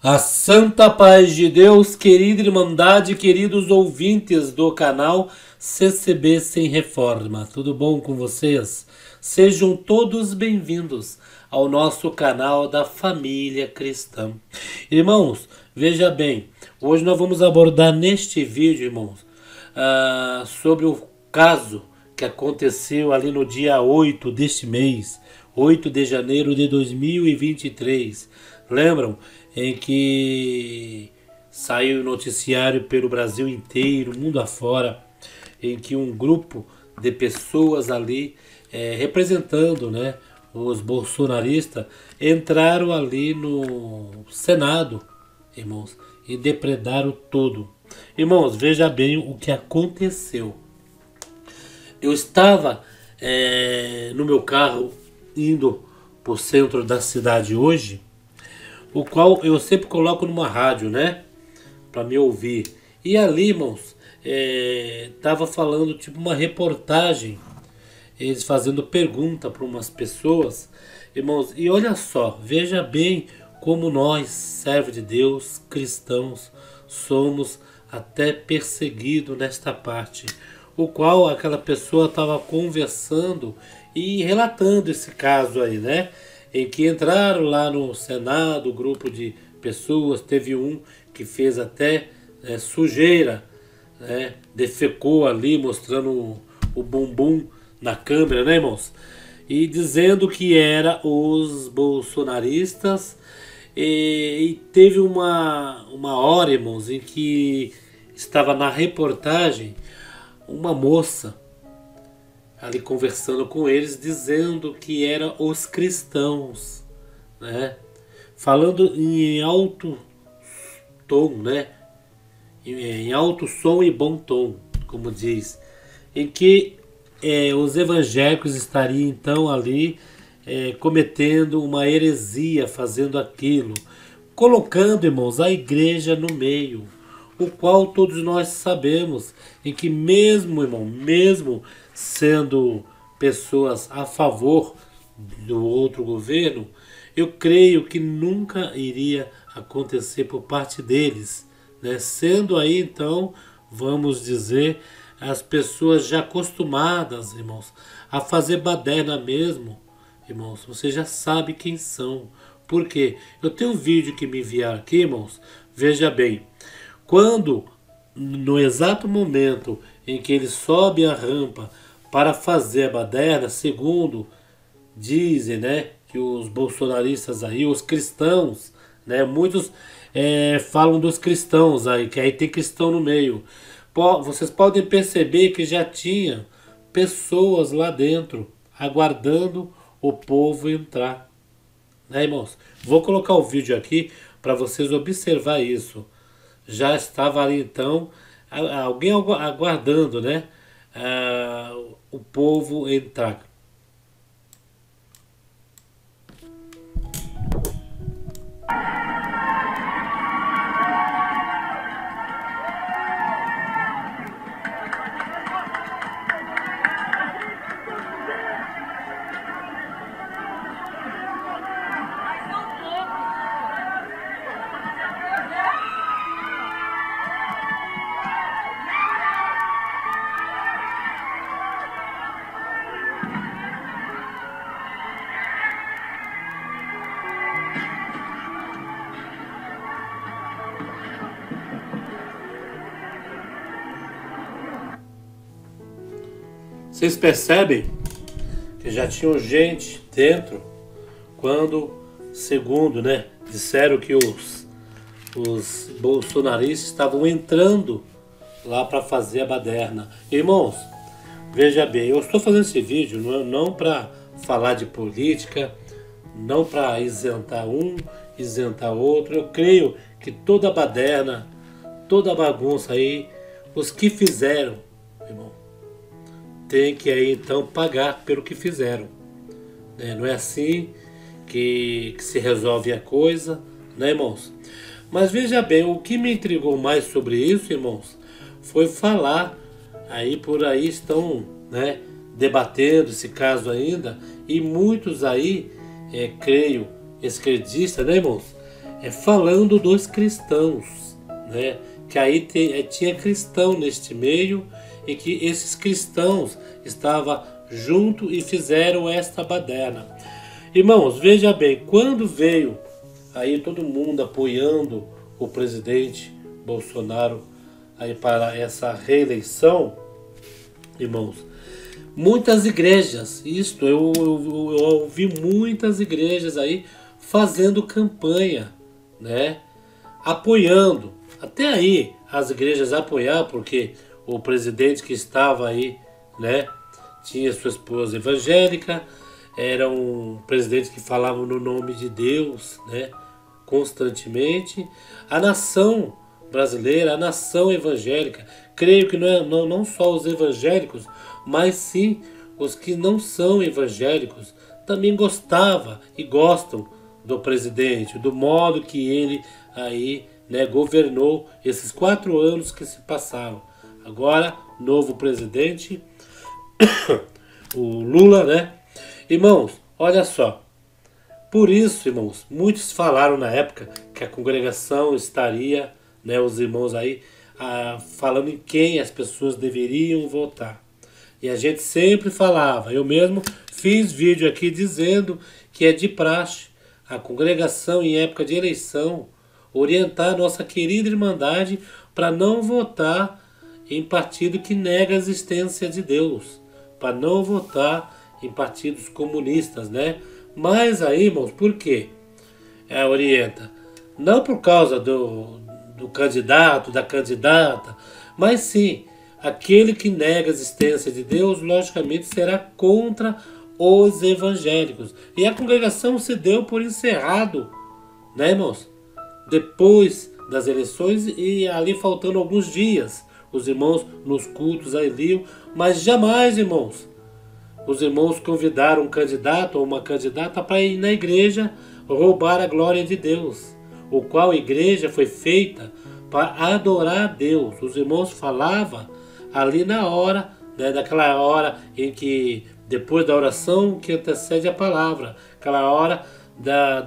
A santa paz de Deus, querida Irmandade, queridos ouvintes do canal CCB Sem Reforma, tudo bom com vocês? Sejam todos bem-vindos ao nosso canal da família cristã. Irmãos, veja bem, hoje nós vamos abordar neste vídeo, irmãos, sobre o caso que aconteceu ali no dia 8 deste mês, 8 de janeiro de 2023. Lembram? Em que saiu o noticiário pelo Brasil inteiro, mundo afora, em que um grupo de pessoas ali, representando, né, os bolsonaristas, entraram ali no Senado, irmãos, e depredaram tudo. Irmãos, veja bem o que aconteceu. Eu estava no meu carro indo para o centro da cidade hoje, o qual eu sempre coloco numa rádio, né, para me ouvir. E ali, irmãos, tava falando tipo uma reportagem, eles fazendo pergunta para umas pessoas, irmãos. E olha só, veja bem como nós, servos de Deus, cristãos, somos até perseguidos nesta parte, o qual aquela pessoa estava conversando e relatando esse caso aí, né? Em que entraram lá no Senado, grupo de pessoas, teve um que fez até sujeira, né? Defecou ali, mostrando o bumbum na câmera, né, irmãos? E dizendo que era os bolsonaristas. E teve uma hora, irmãos, em que estava na reportagem uma moça ali conversando com eles, dizendo que eram os cristãos, né? Falando em alto tom, né? Em alto som e bom tom, como diz, em que os evangélicos estariam então ali cometendo uma heresia, fazendo aquilo, colocando, irmãos, a igreja no meio, o qual todos nós sabemos, em que mesmo, irmão, mesmo sendo pessoas a favor do outro governo, eu creio que nunca iria acontecer por parte deles, né? Sendo aí então, vamos dizer, as pessoas já acostumadas, irmãos, a fazer baderna mesmo, irmãos, você já sabe quem são. Por quê? Eu tenho um vídeo que me enviaram aqui, irmãos, veja bem, quando no exato momento em que ele sobe a rampa para fazer a baderna, segundo dizem, né, que os bolsonaristas aí, os cristãos, né, muitos falam dos cristãos aí, que aí tem cristão no meio. Vocês podem perceber que já tinha pessoas lá dentro aguardando o povo entrar, né, irmãos? Vou colocar o vídeo aqui para vocês observar isso. Já estava ali então alguém aguardando, né, o povo entrar. Vocês percebem que já tinha gente dentro quando, segundo, né, disseram que os bolsonaristas estavam entrando lá para fazer a baderna. Irmãos, veja bem, eu estou fazendo esse vídeo não para falar de política, não para isentar um, isentar outro. Eu creio que toda a baderna, toda a bagunça aí, os que fizeram, irmão, tem que aí então pagar pelo que fizeram, né? Não é assim que se resolve a coisa, né, irmãos? Mas veja bem, o que me intrigou mais sobre isso, irmãos, foi falar, aí por aí estão, né, debatendo esse caso ainda, e muitos aí, creio, esquerdistas, né, irmãos, falando dos cristãos, né? Que aí tinha cristão neste meio e que esses cristãos estavam junto e fizeram esta baderna. Irmãos, veja bem, quando veio aí todo mundo apoiando o presidente Bolsonaro aí para essa reeleição, irmãos, muitas igrejas, eu ouvi muitas igrejas aí fazendo campanha, né? Apoiando. Até aí as igrejas apoiaram, porque o presidente que estava aí, né, tinha sua esposa evangélica, era um presidente que falava no nome de Deus, né, constantemente. A nação brasileira, a nação evangélica, creio que não só os evangélicos, mas sim os que não são evangélicos, também gostava e gostam do presidente, do modo que ele aí, né, governou esses 4 anos que se passaram. Agora, novo presidente, o Lula, né? Irmãos, olha só. Por isso, irmãos, muitos falaram na época que a congregação estaria, né, os irmãos aí, falando em quem as pessoas deveriam votar. E a gente sempre falava, eu mesmo fiz vídeo aqui dizendo que é de praxe a congregação em época de eleição orientar a nossa querida Irmandade para não votar em partido que nega a existência de Deus, para não votar em partidos comunistas, né? Mas aí, irmãos, por quê? Orienta. Não por causa do candidato, da candidata, mas sim, aquele que nega a existência de Deus, logicamente, será contra os evangélicos. E a congregação se deu por encerrado, né, irmãos? Depois das eleições e ali faltando alguns dias, os irmãos nos cultos aí liam, mas jamais, irmãos, os irmãos convidaram um candidato ou uma candidata para ir na igreja roubar a glória de Deus, o qual a igreja foi feita para adorar a Deus. Os irmãos falavam ali na hora, né, daquela hora em que, depois da oração que antecede a palavra, aquela hora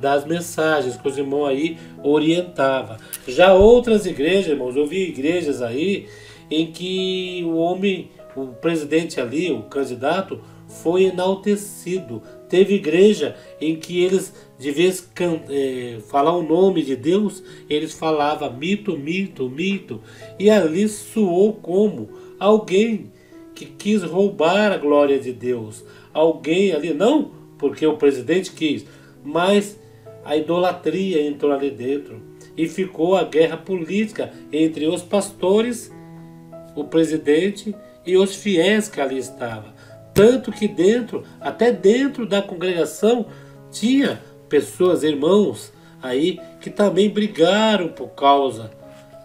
das mensagens que os irmãos aí orientavam. Já outras igrejas, irmãos, eu vi igrejas aí em que o presidente ali, o candidato, foi enaltecido. Teve igreja em que eles, de vez falar o nome de Deus, eles falavam mito, mito, mito. E ali soou como alguém que quis roubar a glória de Deus. Alguém ali, não porque o presidente quis, mas a idolatria entrou ali dentro. E ficou a guerra política entre os pastores, o presidente e os fiéis que ali estavam. Tanto que até dentro da congregação, tinha pessoas, irmãos, aí que também brigaram por causa,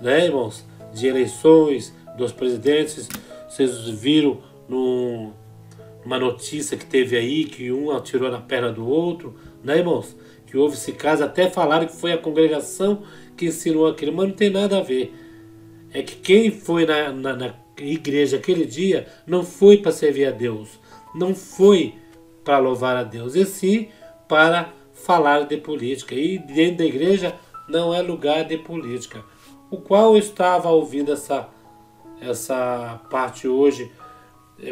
né, irmãos, de eleições, dos presidentes. Vocês viram numa notícia que teve aí, que um atirou na perna do outro, né, irmãos? Que houve esse caso, até falaram que foi a congregação que ensinou aquilo, mas não tem nada a ver. É que quem foi na igreja aquele dia não foi para servir a Deus, não foi para louvar a Deus, e sim para falar de política. E dentro da igreja não é lugar de política. O qual eu estava ouvindo essa parte hoje,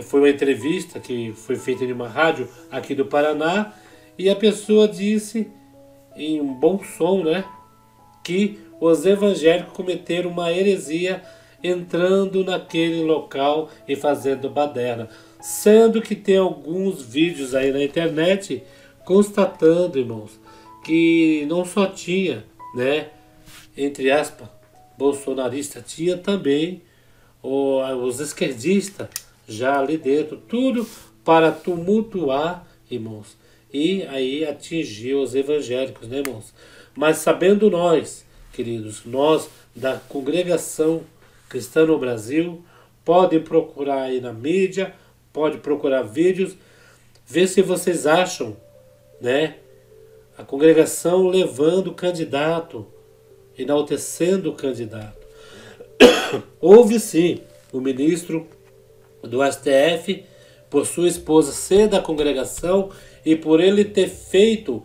foi uma entrevista que foi feita em uma rádio aqui do Paraná, e a pessoa disse, em um bom som, né, que os evangélicos cometeram uma heresia entrando naquele local e fazendo baderna. Sendo que tem alguns vídeos aí na internet constatando, irmãos, que não só tinha, né, entre aspas, bolsonarista, tinha também os esquerdistas já ali dentro, tudo para tumultuar, irmãos, e aí atingir os evangélicos, né, irmãos? Mas sabendo nós, queridos, nós da congregação cristã no Brasil, podem procurar aí na mídia, pode procurar vídeos, ver se vocês acham, né, a congregação levando o candidato, enaltecendo o candidato. Houve sim o ministro do STF, por sua esposa ser da congregação e por ele ter feito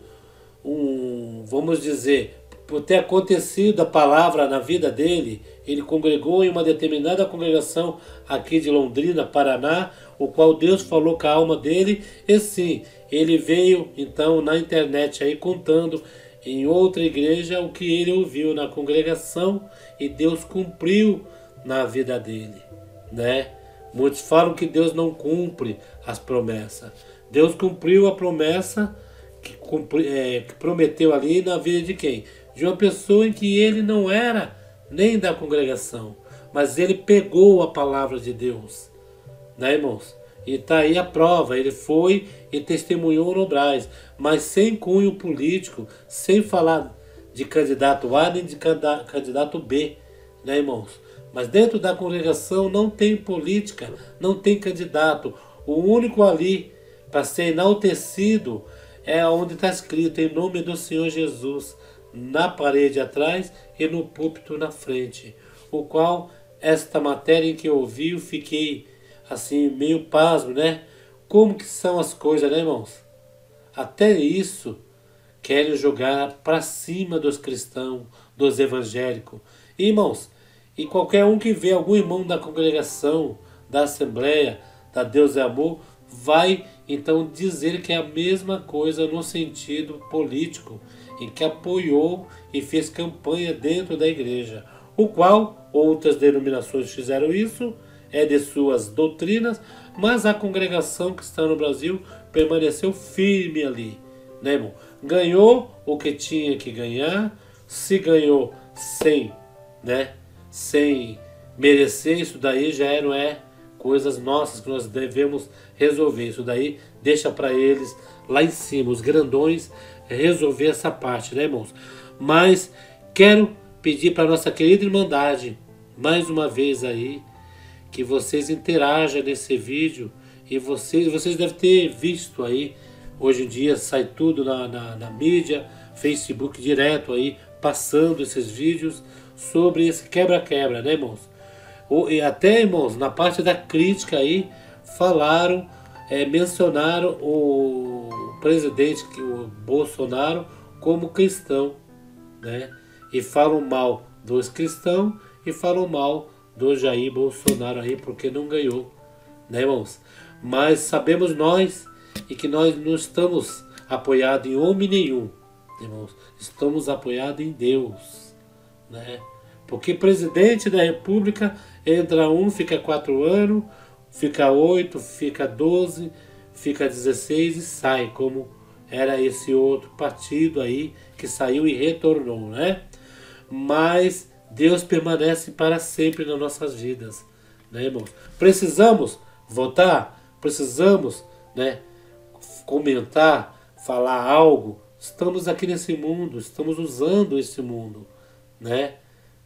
vamos dizer, por ter acontecido a palavra na vida dele, ele congregou em uma determinada congregação aqui de Londrina, Paraná, o qual Deus falou com a alma dele, e sim, ele veio então na internet aí contando em outra igreja o que ele ouviu na congregação e Deus cumpriu na vida dele, né? Muitos falam que Deus não cumpre as promessas. Deus cumpriu a promessa que prometeu ali na vida de quem? De uma pessoa em que ele não era nem da congregação, mas ele pegou a palavra de Deus, né, irmãos? E está aí a prova, ele foi e testemunhou no Brás, mas sem cunho político, sem falar de candidato A nem de candidato B, né, irmãos? Mas dentro da congregação não tem política, não tem candidato. O único ali para ser enaltecido é onde está escrito em nome do Senhor Jesus, na parede atrás e no púlpito na frente. O qual, esta matéria em que eu ouvi, eu fiquei assim, meio pasmo, né? Como que são as coisas, né, irmãos? Até isso querem jogar para cima dos cristãos, dos evangélicos. E, irmãos, e qualquer um que vê algum irmão da congregação, da Assembleia, da Deus é Amor, vai então dizer que é a mesma coisa no sentido político, em que apoiou e fez campanha dentro da igreja, o qual outras denominações fizeram isso, é de suas doutrinas, mas a congregação que está no Brasil permaneceu firme ali, né, irmão? Ganhou o que tinha que ganhar, se ganhou sem, né, sem merecer, isso daí já não é coisas nossas que nós devemos resolver. Isso daí deixa para eles lá em cima, os grandões, resolver essa parte, né, irmãos? Mas quero pedir para nossa querida Irmandade, mais uma vez aí, que vocês interajam nesse vídeo. E vocês devem ter visto aí, hoje em dia sai tudo na mídia, Facebook direto aí, passando esses vídeos sobre esse quebra-quebra, né, irmãos? E até, irmãos, na parte da crítica aí, falaram, mencionaram o presidente, o Bolsonaro, como cristão, né? E falam mal dos cristãos e falam mal do Jair Bolsonaro aí, porque não ganhou, né, irmãos? Mas sabemos nós, e que nós não estamos apoiados em homem nenhum, irmãos. Estamos apoiados em Deus, né? Porque presidente da república, entra um, fica 4 anos, fica 8, fica 12, fica 16 e sai, como era esse outro partido aí que saiu e retornou, né? Mas Deus permanece para sempre nas nossas vidas, né, irmãos? Precisamos votar, precisamos, né, comentar, falar algo. Estamos aqui nesse mundo, estamos usando esse mundo, né?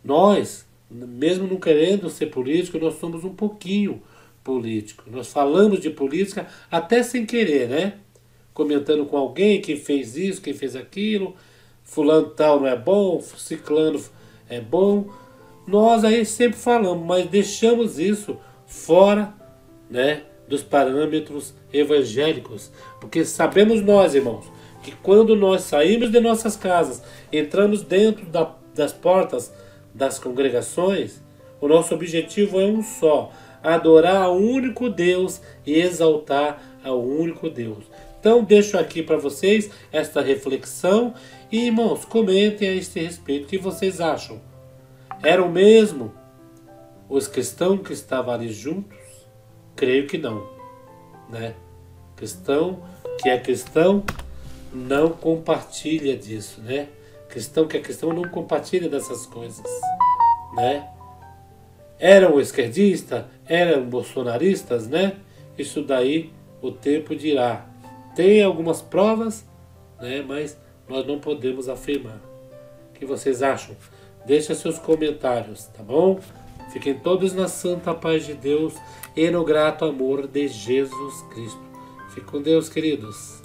Nós, mesmo não querendo ser político, nós somos um pouquinho político. Nós falamos de política até sem querer, né? Comentando com alguém quem fez isso, quem fez aquilo, fulano tal não é bom, ciclano é bom. Nós aí sempre falamos, mas deixamos isso fora, né, dos parâmetros evangélicos. Porque sabemos nós, irmãos, que quando nós saímos de nossas casas, entramos dentro das portas das congregações, o nosso objetivo é um só: adorar ao único Deus e exaltar ao único Deus. Então deixo aqui para vocês esta reflexão e, irmãos, comentem a este respeito. O que vocês acham? Eram mesmo os cristãos que estavam ali juntos? Creio que não, né? Cristão que é cristão não compartilha disso, né? Cristão que é cristão não compartilha dessas coisas, né? Eram esquerdistas, eram bolsonaristas, né? Isso daí o tempo dirá. Tem algumas provas, né? Mas nós não podemos afirmar. O que vocês acham? Deixa seus comentários, tá bom? Fiquem todos na santa paz de Deus e no grato amor de Jesus Cristo. Fique com Deus, queridos.